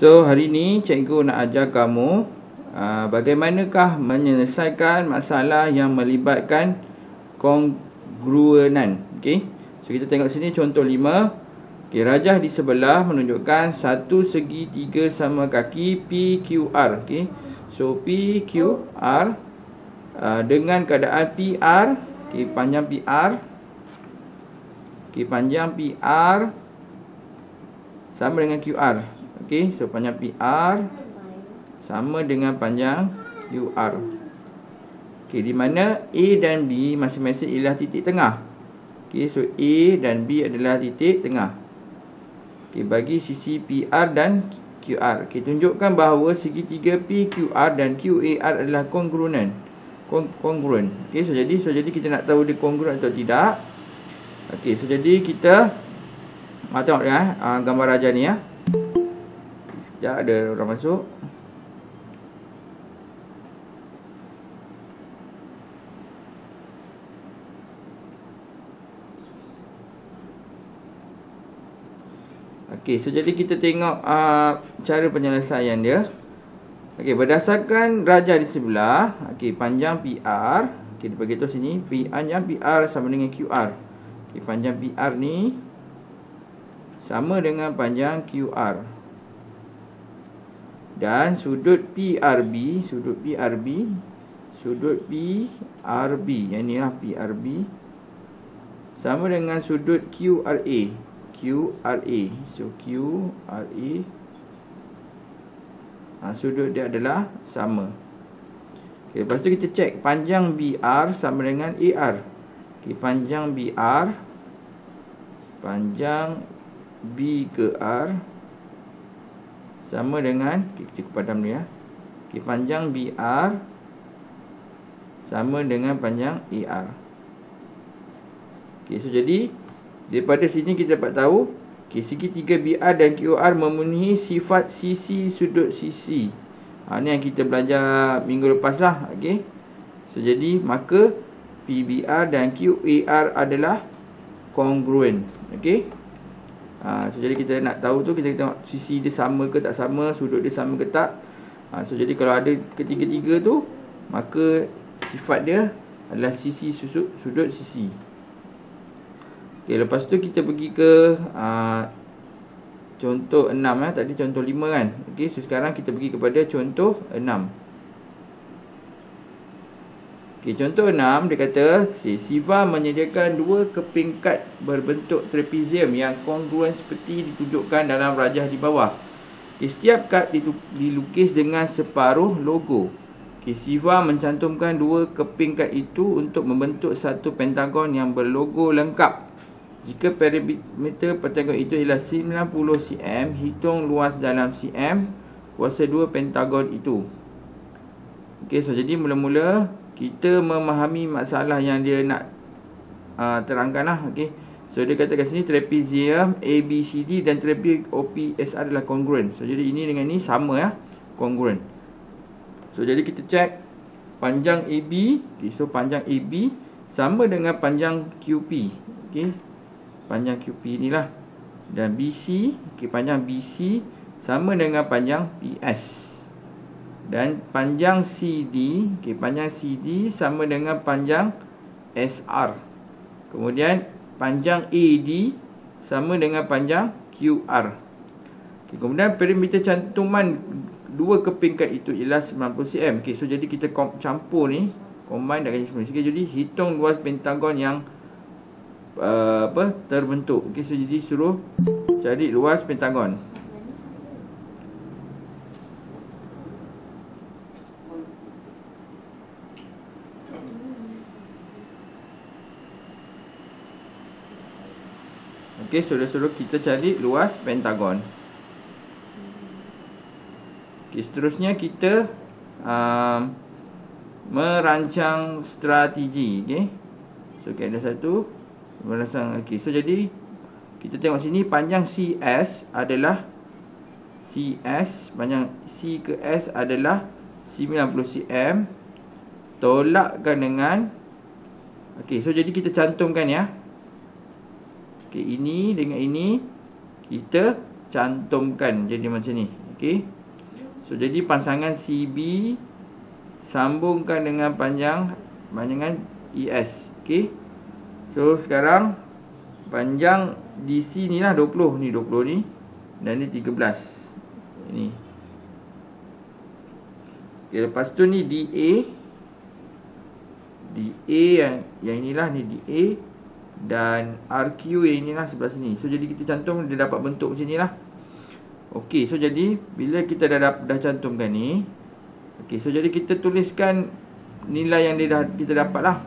So hari ni cikgu nak ajar kamu bagaimanakah menyelesaikan masalah yang melibatkan kongruenan. Okey. So kita tengok sini contoh 5. Okey, rajah di sebelah menunjukkan satu segi tiga sama kaki PQR. Okey. So PQR dengan keadaan PR, okey, panjang PR. Okey, panjang PR sama dengan QR. Okey, so panjang PR sama dengan panjang QR. Okey, di mana A dan B masing-masing ialah titik tengah. Okey, so A dan B adalah titik tengah. Okey, bagi sisi PR dan QR. Okey, tunjukkan bahawa segitiga PQR dan QAR adalah kongruen. Okey, so jadi kita nak tahu dia kongruen atau tidak. Okey, so jadi kita tengok ya, gambar rajah ni ya. Sekejap, ada orang masuk. Okey, so jadi kita tengok cara penyelesaian dia. Okey, berdasarkan rajah di sebelah, okey, panjang PR, okey, dia bagi tahu sini, panjang PR sama dengan QR. Okey, panjang PR ni sama dengan panjang QR. Dan sudut PRB, yang ni lah PRB, sama dengan sudut QRA. So QRA, sudut dia adalah sama. Okay, lepas tu kita cek panjang BR sama dengan AR. Okay, panjang BR, panjang B ke R sama dengan, kita padam ni ya. Okay, panjang BR sama dengan panjang AR. Okay, so jadi daripada sini kita dapat tahu, okay, segitiga BR dan QR memenuhi sifat sisi sudut sisi. Ni yang kita belajar minggu lepas lah. Okay, so jadi maka PBR dan QAR adalah kongruen. Okay. So jadi kita nak tahu tu, kita tengok sisi dia sama ke tak sama, sudut dia sama ke tak. So jadi kalau ada ketiga-tiga tu, maka sifat dia adalah sisi sudut sisi. Okay, lepas tu kita pergi ke contoh 6 ya. Tadi contoh 5 kan. Okay, so sekarang kita pergi kepada contoh 6. Okay, contoh 6 dia kata Siva menyediakan dua keping kad berbentuk trapezium yang kongruen seperti ditunjukkan dalam rajah di bawah. Okay, setiap kad dilukis dengan separuh logo. Okay, Siva mencantumkan dua keping kad itu untuk membentuk satu pentagon yang berlogo lengkap. Jika perimeter pentagon itu ialah 90 cm, hitung luas dalam cm kuasa dua pentagon itu. Okay, so jadi mula-mula kita memahami masalah yang dia nak terangkan lah. Okay, so dia kata kat sini trapezium ABCD dan trapezium OPSR adalah kongruen. So jadi ini dengan ini sama ya, kongruen. So jadi kita cek panjang AB. Okay, so panjang AB sama dengan panjang QP. Okay, panjang QP inilah. Dan BC, okay, panjang BC sama dengan panjang PS. Dan panjang CD, okay, panjang CD sama dengan panjang SR. Kemudian panjang AD sama dengan panjang QR. Okay, kemudian perimeter cantuman dua keping kad itu ialah 90 cm. Okay, so jadi kita campur ni, combine dah jadi 90 cm. Jadi hitung luas pentagon yang terbentuk. Okay, so jadi suruh cari luas pentagon. Okey, suruh kita cari luas pentagon. Okey, seterusnya kita merancang strategi. Okey, so ada satu merancang. Okey, so jadi kita tengok sini panjang CS adalah panjang C ke S adalah 90 cm. Tolakkan dengan, okey, so jadi kita cantumkan ya. Okey, ini dengan ini kita cantumkan jadi macam ni. Okey. Okey. So jadi pasangan CB sambungkan dengan panjangan ES. Okey. So sekarang panjang DC ni lah 20. Ni 20 ni. Dan ni 13. Ini. Okay, lepas tu ni DA. DA yang inilah ni DA. Dan RQ yang inilah sebelah sini. So jadi kita cantum dia dapat bentuk macam ni lah. Okey, so jadi bila kita dah cantumkan ni. Okey, so jadi kita tuliskan nilai yang kita dapat lah.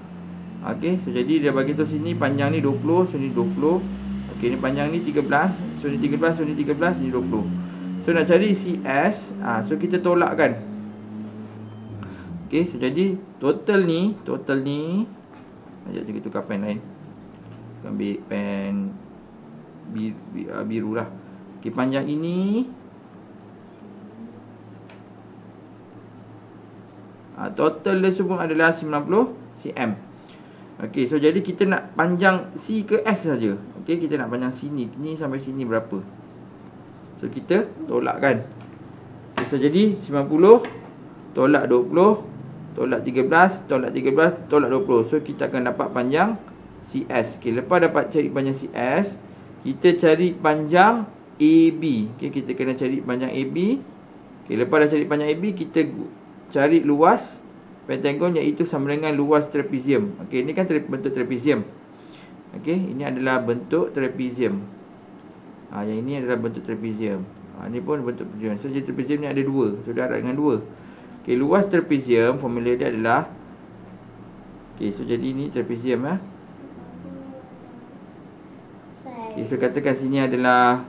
Okey, so jadi dia bagi tu sini panjang ni 20, so ni 20. Okey, ni panjang ni 13, so ni 13, so ni 13, ni 20. So nak cari CS, so kita tolakkan. Okey, so jadi total ni sekejap je kita tukar pen lain. Ambil pen biru lah. Okey, panjang ini total dia semua adalah 90 cm. Okey, so jadi kita nak panjang C ke S saja. Okey, kita nak panjang sini. Ni sampai sini berapa? So kita tolakkan. Okay, so jadi 90 tolak 20 tolak 13 tolak 13 tolak 20. So kita akan dapat panjang CS. Okey, lepas dapat cari panjang CS, kita cari panjang AB. Okey, kita kena cari panjang AB. Okey, lepas dah cari panjang AB, kita cari luas pentagon iaitu sama dengan luas trapezium. Okey, ini kan bentuk trapezium. Okey, ini adalah bentuk trapezium. Yang ini adalah bentuk trapezium. Ini pun bentuk trapezium. So, trapezium ni ada dua. So, darab dengan dua. Okey, luas trapezium formula dia adalah okey, so jadi ini trapezium Okey, so katakan sini adalah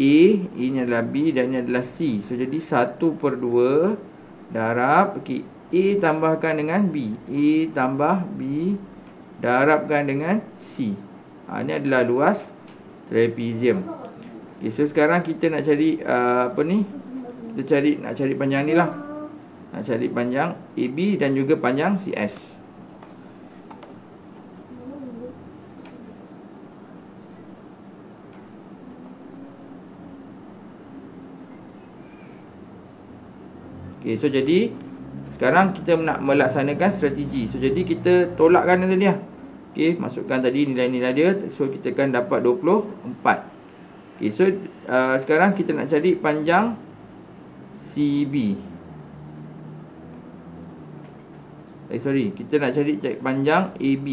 A, ini adalah B dan ini adalah C. So, jadi 1/2 darab, okey, A tambahkan dengan B. A tambah B darabkan dengan C. Ini adalah luas trapezium. Okay, so sekarang kita nak cari Kita nak cari panjang ni lah. Nak cari panjang AB dan juga panjang CS. Okay, so jadi sekarang kita nak melaksanakan strategi. So jadi kita tolakkan tadi lah. Okey, masukkan tadi nilai-nilai dia. So kita akan dapat 24. Okey, so sekarang kita nak cari panjang CB. Kita nak cari panjang AB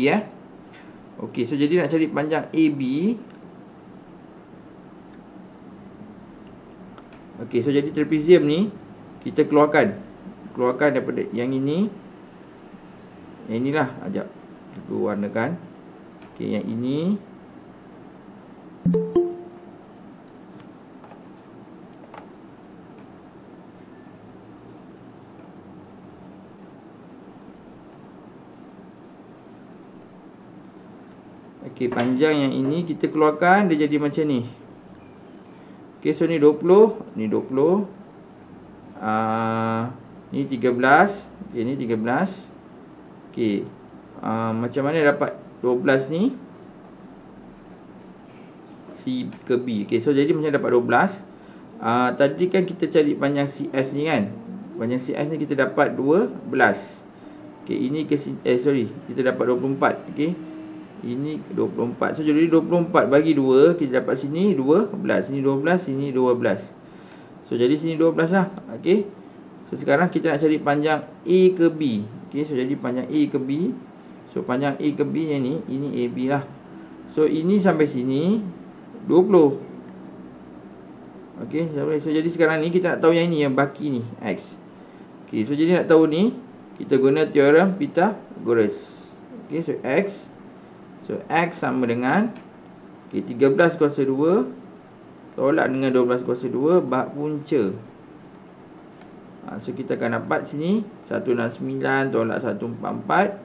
Okey, so jadi nak cari panjang AB. Okey, so jadi trapezium ni kita keluarkan daripada yang ini. Yang inilah, ajak kita warnakan. Okey, yang ini. Okey, panjang yang ini kita keluarkan, dia jadi macam ni. Okey, so ni 20, ni 20. Ni 13. Okey, ni 13. Okey. Macam mana dapat 12 ni? C ke B. Okey, so jadi macam dapat 12. Tadi kan kita cari panjang CS ni kan. Panjang CS ni kita dapat 12. Okey, ini ke kita dapat 24. Okey. Ini 24. So jadi 24 bagi 2, kita dapat sini 12. Sini 12, sini 12. So jadi sini 12 lah. Okey. So sekarang kita nak cari panjang A ke B. Okey, so jadi panjang A ke B. So panjang A ke B yang ni, ini AB lah. So ini sampai sini 20. Okey, so jadi sekarang ni kita nak tahu yang ni, yang baki ni, X. Okey, so jadi nak tahu ni, kita guna teorem Pythagoras. Okey, so X. So X sama dengan 13 kuasa 2 tolak dengan 12 kuasa 2 bab punca. So kita akan dapat sini 169 tolak 144.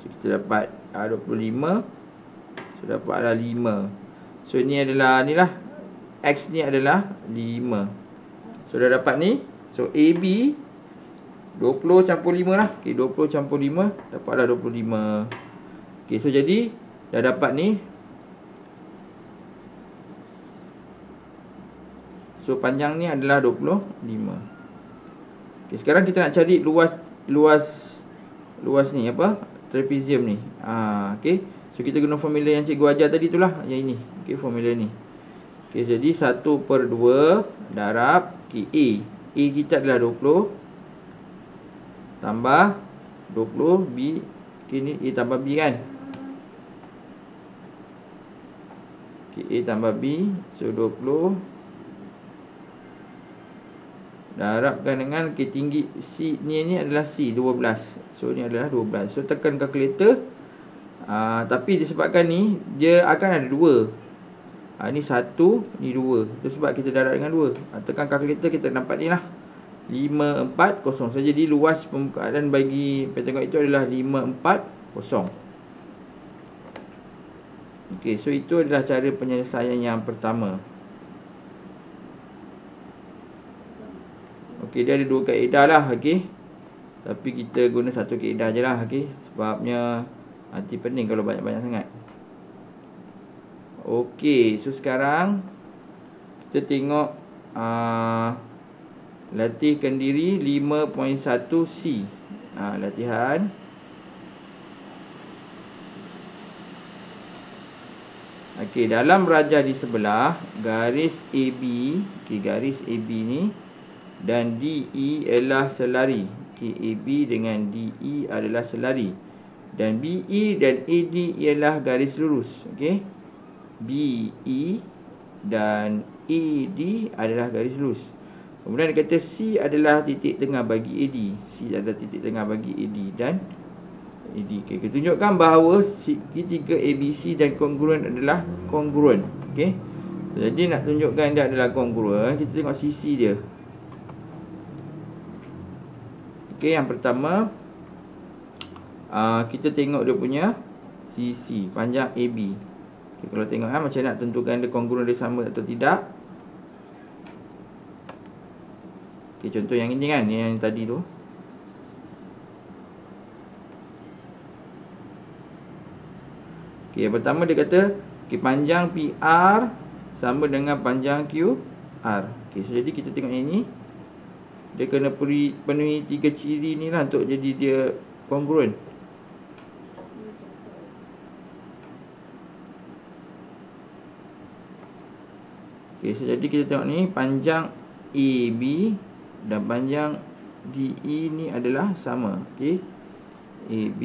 So kita dapat 25. So dapatlah 5. So ni adalah ni lah, X ni adalah 5. So dah dapat ni. So AB 20 campur 5 lah. Okay, 20 campur 5 dapatlah 25. Okay, so jadi dah dapat ni. So panjang ni adalah 25. Okay, sekarang kita nak cari luas ni apa? Trapezium ni. Okay. So kita guna formula yang cikgu ajar tadi tu lah. Yang ini. Okay, formula ni. Okay, jadi 1/2 darab A. A kita adalah 20 tambah 20 B. Okay, ni A tambah B kan. Okay, A tambah B. So 20 darabkan dengan tinggi C ni adalah C 12. So ni adalah 12. So tekan kalkulator. Tapi disebabkan ni dia akan ada 2. Ni 1, ni 2. Itu sebab kita darab dengan 2. Tekan kalkulator kita dapat ni lah 540. So jadi luas pembukaan bagi pentagon itu adalah 540. Okey, so itu adalah cara penyelesaian yang pertama. Okey, dia ada 2 kaedah lah. Okey, tapi kita guna satu kaedah je lah. Okey, sebabnya nanti pening kalau banyak-banyak sangat. Okey, so sekarang kita tengok latihkan diri 5.1C. Latihan. Okey, dalam rajah di sebelah garis AB, okey, garis AB ni dan DE adalah selari. Okay, AB dengan DE adalah selari. Dan BE dan AD ialah garis lurus. Okay, BE dan AD adalah garis lurus. Kemudian dia kata C adalah titik tengah bagi AD. C adalah titik tengah bagi AD dan AD. Okay, kita tunjukkan bahawa segitiga ABC dan kongruen adalah kongruen. Okay, so, jadi nak tunjukkan dia adalah kongruen, kita tengok sisi dia. Okay, yang pertama kita tengok dia punya sisi panjang AB. Okay, kalau tengok macam nak tentukan dia kongruen dia sama atau tidak. Okay, contoh yang ini kan, yang tadi tu. Okay, yang pertama dia kata panjang PR sama dengan panjang QR. Okay, so jadi kita tengok ini. Dia kena penuhi 3 ciri ni lah untuk jadi dia kongruen. Okay, so jadi kita tengok ni panjang AB dan panjang DE ni adalah sama. Okay, AB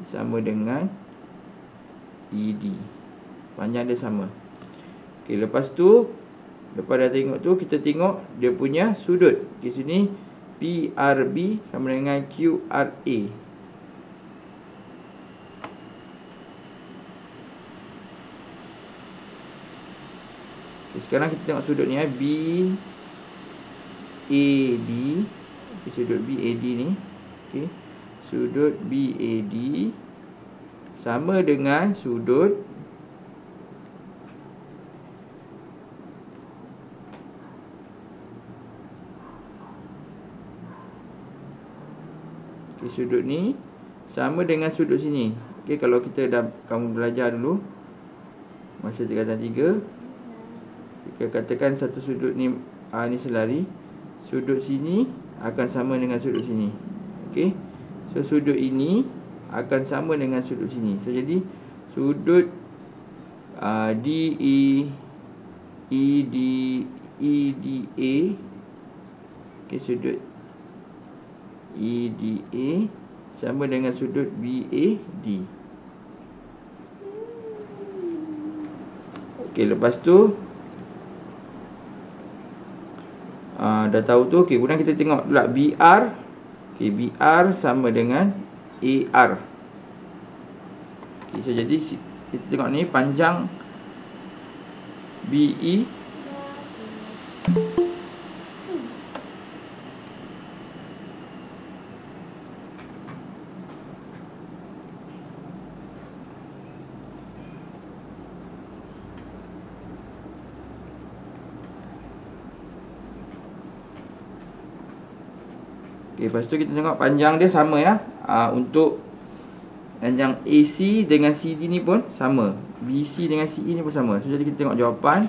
sama dengan ED, panjang dia sama. Okay, lepas tu lepas dah tengok tu, kita tengok dia punya sudut. Di sini PRB sama dengan QRA. Okay, sekarang kita tengok sudut ni BAD. Okay, sudut BAD ni. Okay, sudut BAD sama dengan sudut sudut ni sama dengan sudut sini. Okey, kalau kita dah kamu belajar dulu masa tingkatan 3, kita katakan satu sudut ni ni selari, sudut sini akan sama dengan sudut sini. Okey, so sudut ini akan sama dengan sudut sini. So jadi sudut DE EDA, okey, sudut EDA sama dengan sudut BAD. Okey, lepas tu dah tahu tu. Okey, kemudian kita tengok pula BR. Okey, BR sama dengan AR. Okey, so jadi kita tengok ni panjang BE Okay, lepas tu kita tengok panjang dia sama ya. Untuk panjang AC dengan CD ni pun sama. BC dengan CE ni pun sama. So jadi kita tengok jawapan.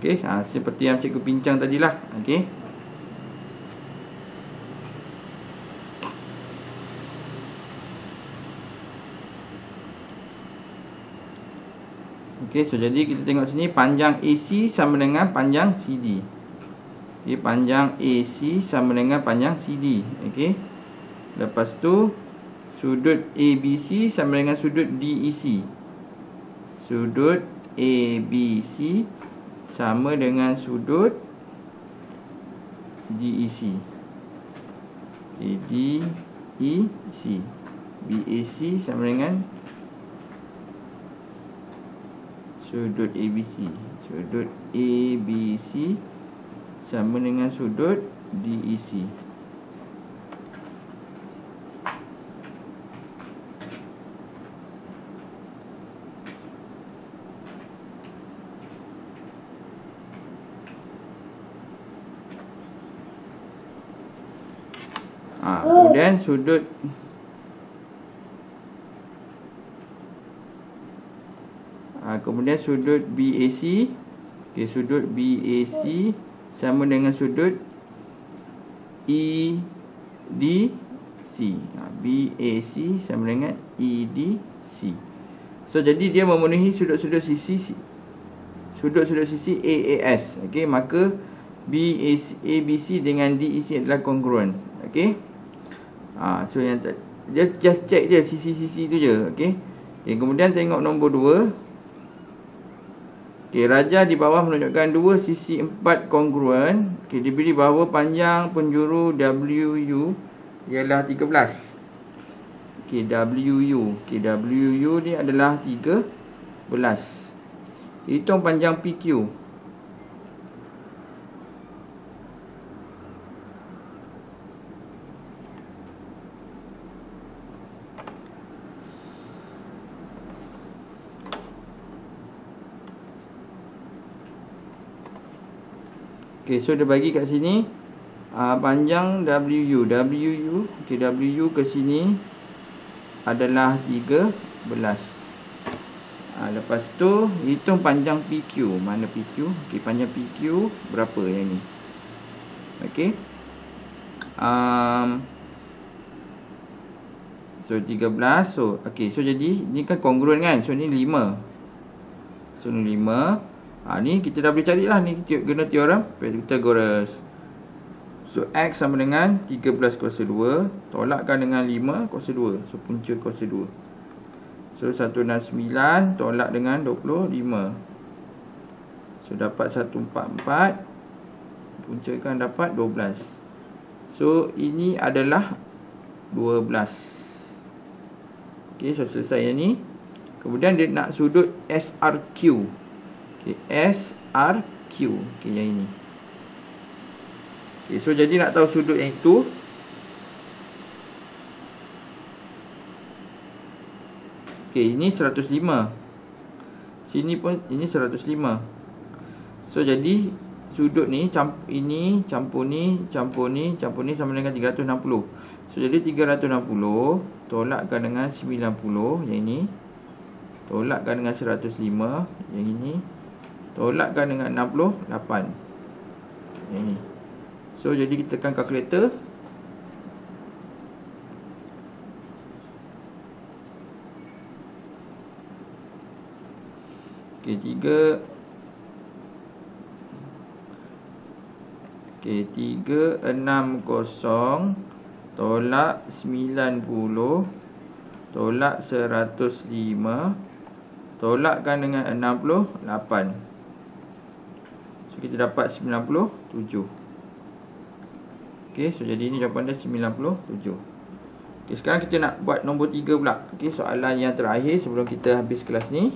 Okey, seperti yang cikgu bincang tadilah. Okey. Okey, so jadi kita tengok sini panjang AC sama dengan panjang CD. Okey, panjang AC sama dengan panjang CD. Okey. Lepas tu sudut ABC sama dengan sudut DEC. Sudut ABC sama dengan sudut DEC. Okay, DEC. BAC sama dengan sudut ABC. Sudut ABC sama dengan sudut DEC. Kemudian sudut kemudian sudut BAC. Okay, sudut BAC sama dengan sudut EDC. BAC sama dengan EDC. So jadi dia memenuhi sudut-sudut sisi AAS. Okey, maka BAC, ABC dengan DEC adalah kongruent. Okey. So yang dia just check je sisi-sisi tu je. Okey. Okay, kemudian tengok nombor 2. Okey, rajah di bawah menunjukkan dua sisi 4 kongruent. Okey, diberi bahawa panjang penjuru WU ialah 13. Okey, WU. Okey, WU ni adalah 13. Hitung panjang PQ. Okey, so dia bagi kat sini panjang WU. Okey, WU ke sini adalah 13. Lepas tu hitung panjang PQ. Mana PQ? Okey, panjang PQ berapa yang ni? Okey. So 13. So okey, so jadi ni kan kongruent kan? So ni 5. So ni 5. Ni kita dah boleh carilah ni, kita guna teorem Pythagoras. So X sama dengan 13 kuasa 2 tolakkan dengan 5 kuasa 2. So punca kuasa 2. So 169 tolak dengan 25. So dapat 144. Puncakan dapat 12. So ini adalah 12. Okey, so selesai yang ni. Kemudian dia nak sudut SRQ. Okay, SRQ. Okay, yang ini. Okay, so jadi nak tahu sudut yang itu. Okay, ini 105. Sini pun ini 105. So jadi sudut ni ini campur ni sama dengan 360. So jadi 360 tolakkan dengan 90 yang ini. Tolakkan dengan 105 yang ini. Tolakkan dengan 68 yang ni. So jadi kita tekan kalkulator. Okey, 360 tolak 90 tolak 105 tolakkan dengan 68. So kita dapat 97. Okey, so jadi ini jawapan dia 97. Okey, sekarang kita nak buat nombor 3 pula. Okey, soalan yang terakhir sebelum kita habis kelas ni.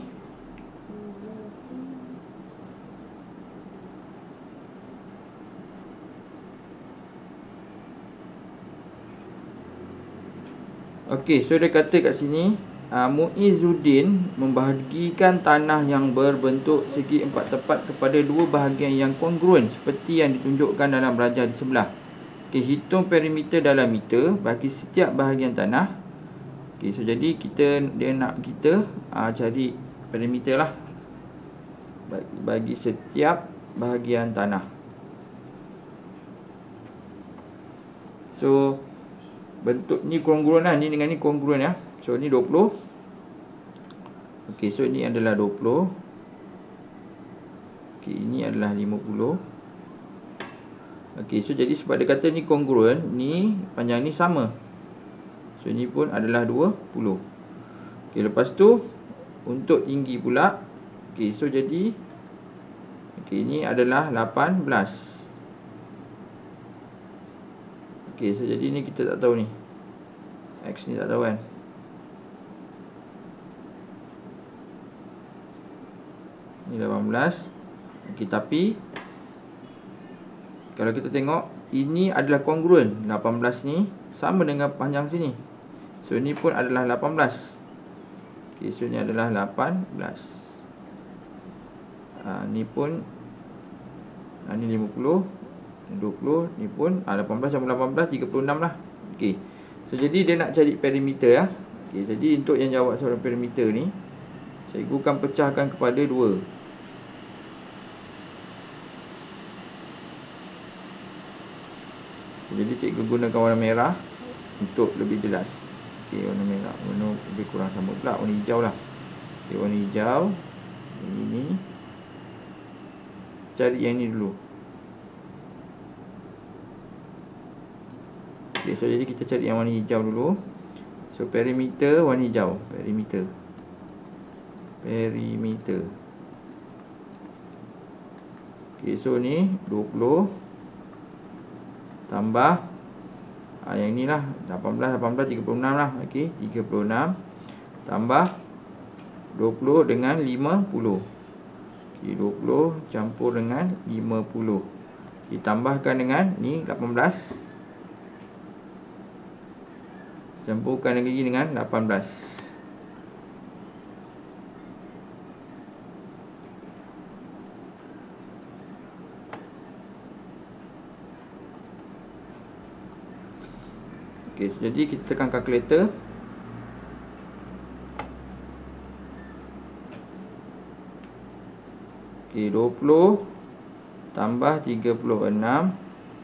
Okey, so dia kata kat sini Muizzuddin membahagikan tanah yang berbentuk segi empat tepat kepada dua bahagian yang kongruen seperti yang ditunjukkan dalam rajah di sebelah. Okey, hitung perimeter dalam meter bagi setiap bahagian tanah. Okey, so jadi dia nak kita cari perimeter lah bagi setiap bahagian tanah. So bentuk ni kongruen lah, ni dengan ni kongruen ya. So ni 20. Okey, so ini adalah 20. Okey, ini adalah 50. Okey, so jadi sebab dia kata ni kongruen, ni panjang ni sama. So ini pun adalah 20. Okey, lepas tu untuk tinggi pula. Okey, so jadi okey, ini adalah 18. Okey, so jadi ni kita tak tahu ni. X ni tak tahu kan. Ni 18. Okey, tapi kalau kita tengok, ini adalah kongruen. 18 ni sama dengan panjang sini. So ni pun adalah 18. Okey, so ni adalah 18. Ni pun ni 50, 20, ni pun 18 sama 18, 36 lah. Okey, so jadi dia nak cari perimeter ya. Okey, jadi untuk yang jawab soalan perimeter ni, cikgu akan pecahkan kepada 2. Jadi cikgu gunakan warna merah untuk lebih jelas. Okey, warna merah, warna lebih kurang sama pula, warna hijau lah. Okey, warna hijau. Ini ni. Cari yang ni dulu. Okey, so jadi kita cari yang warna hijau dulu. So perimeter warna hijau, perimeter. Okey, so ni 20 tambah yang ni lah 18, 36 lah. Okey, 36 tambah 20 dengan 50. Okey, 20 campur dengan 50. Ditambahkan dengan ni 18. Campurkan lagi dengan 18. Okey, so jadi kita tekan kalkulator. Okey, 20 tambah 36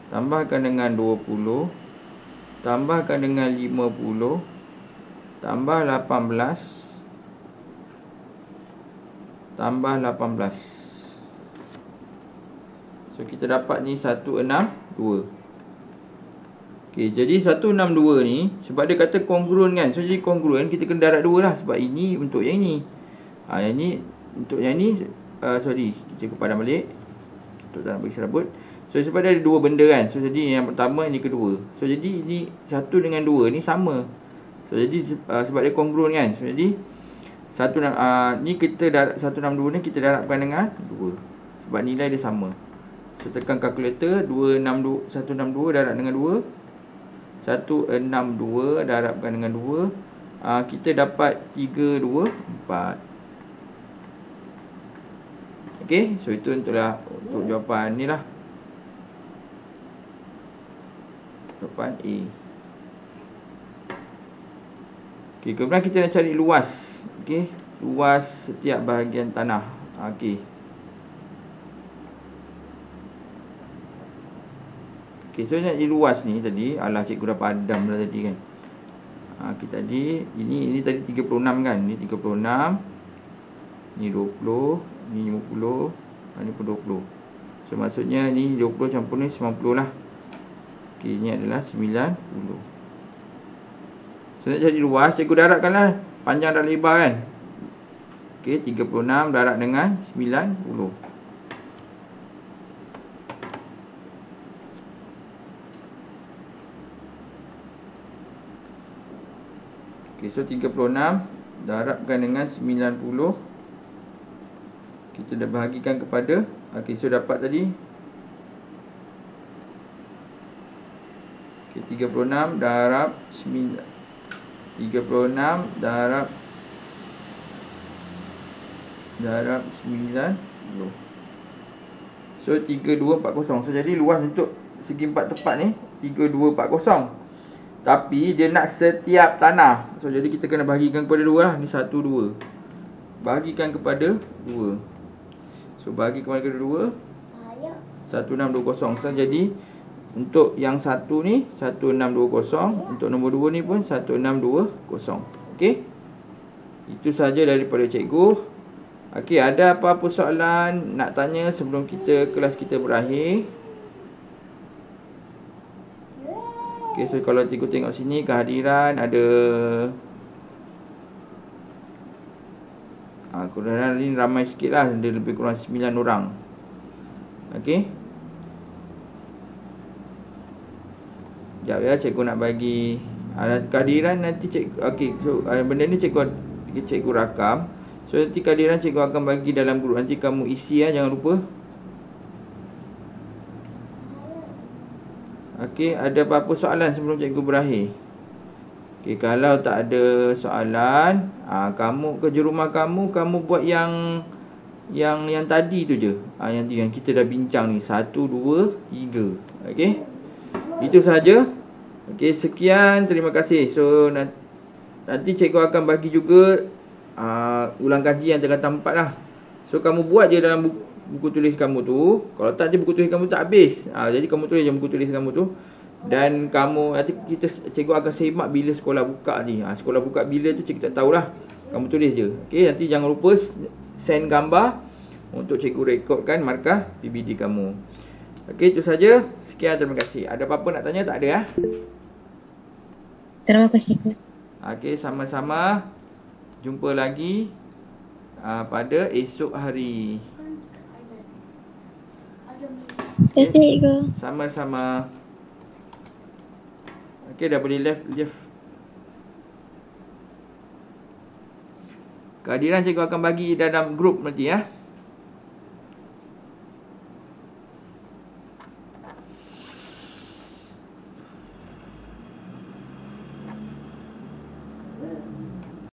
tambahkan dengan 20 tambahkan dengan 50 tambah 18 tambah 18. So kita dapat ni 162. Okey, jadi 162 ni sebab dia kata kongruen kan. So jadi kongruen kita kena darab 2 lah, sebab ini untuk yang ini. Yang ni untuk yang ni sorry, cikgu padam balik untuk tak nak bagi serabut. So sebab dia ada dua benda kan. So jadi yang pertama, ini kedua. So jadi ini 1 dengan 2 ni sama. So jadi sebab dia kongruen kan. So jadi ni kita darab 162 ni kita darabkan dengan 2 sebab nilai dia sama. So tekan kalkulator. 162 darab dengan 2, 162 darabkan dengan 2, kita dapat 324. Okey, so itu untuk jawapan ni lah. Jawapan A. Okey, kemudian kita nak cari luas. Okey, luas setiap bahagian tanah. Okey. Okey, so nak cari luas ni tadi, alah cikgu dah padam dah tadi kan. Kita tadi ini tadi 36 kan. Ni 36. Ni 20, ni 50, ni pun 20. So maksudnya ni 20 campur ni 90 lah. Okey, ni adalah 90. So nak cari luas, cikgu darabkanlah panjang dan lebar kan. Okey, 36 darab dengan 90. Okey, so 36 darabkan dengan 90. Kita dah bahagikan kepada, okey, so dapat tadi. Okey, 36 darab 9. 36 darab 90. So 3240. So jadi luas untuk segi empat tepat ni 3240. Tapi dia nak setiap tanah. So jadi kita kena bahagikan kepada 2 lah. Ni 1, 2. Bahagikan kepada 2. So bagi kepada 2. 1620. So, jadi untuk yang satu ni 1620, untuk nombor 2 ni pun 1620. Okey. Itu saja daripada cikgu. Okey, ada apa-apa soalan nak tanya sebelum kelas kita berakhir? Okey, so kalau cikgu tengok sini kehadiran ada kehadiran ni ramai sikit lah, ada lebih kurang 9 orang. Okey. Sekejap ya, cikgu nak bagi kehadiran nanti cikgu. Okey, so benda ni cikgu rakam. So nanti kehadiran cikgu akan bagi dalam grup. Nanti kamu isi ya, jangan lupa. Okey, ada apa-apa soalan sebelum cikgu berakhir? Okey, kalau tak ada soalan, kamu kerja rumah kamu buat yang tadi tu je. Yang kita dah bincang ni, 1 2 3. Okey. Itu saja. Okey, sekian, terima kasih. So nanti cikgu akan bagi juga ulang kaji yang terkata 4 lah. So kamu buat je dalam buku tulis kamu tu. Kalau tak je buku tulis kamu tak habis. Jadi kamu tulis je buku tulis kamu tu. Dan kamu nanti cikgu akan semak bila sekolah buka ni. Sekolah buka bila tu cikgu tak tahulah. Kamu tulis je. Okey, nanti jangan lupa send gambar untuk cikgu rekodkan markah PBD kamu. Okey, itu saja. Sekian, terima kasih. Ada apa-apa nak tanya? Tak ada ya? Terima kasih. Okey, sama-sama. Jumpa lagi pada esok hari. Terima kasih, cikgu. Sama-sama. Okey, dah boleh left. Kehadiran cikgu akan bagi dalam grup nanti ya.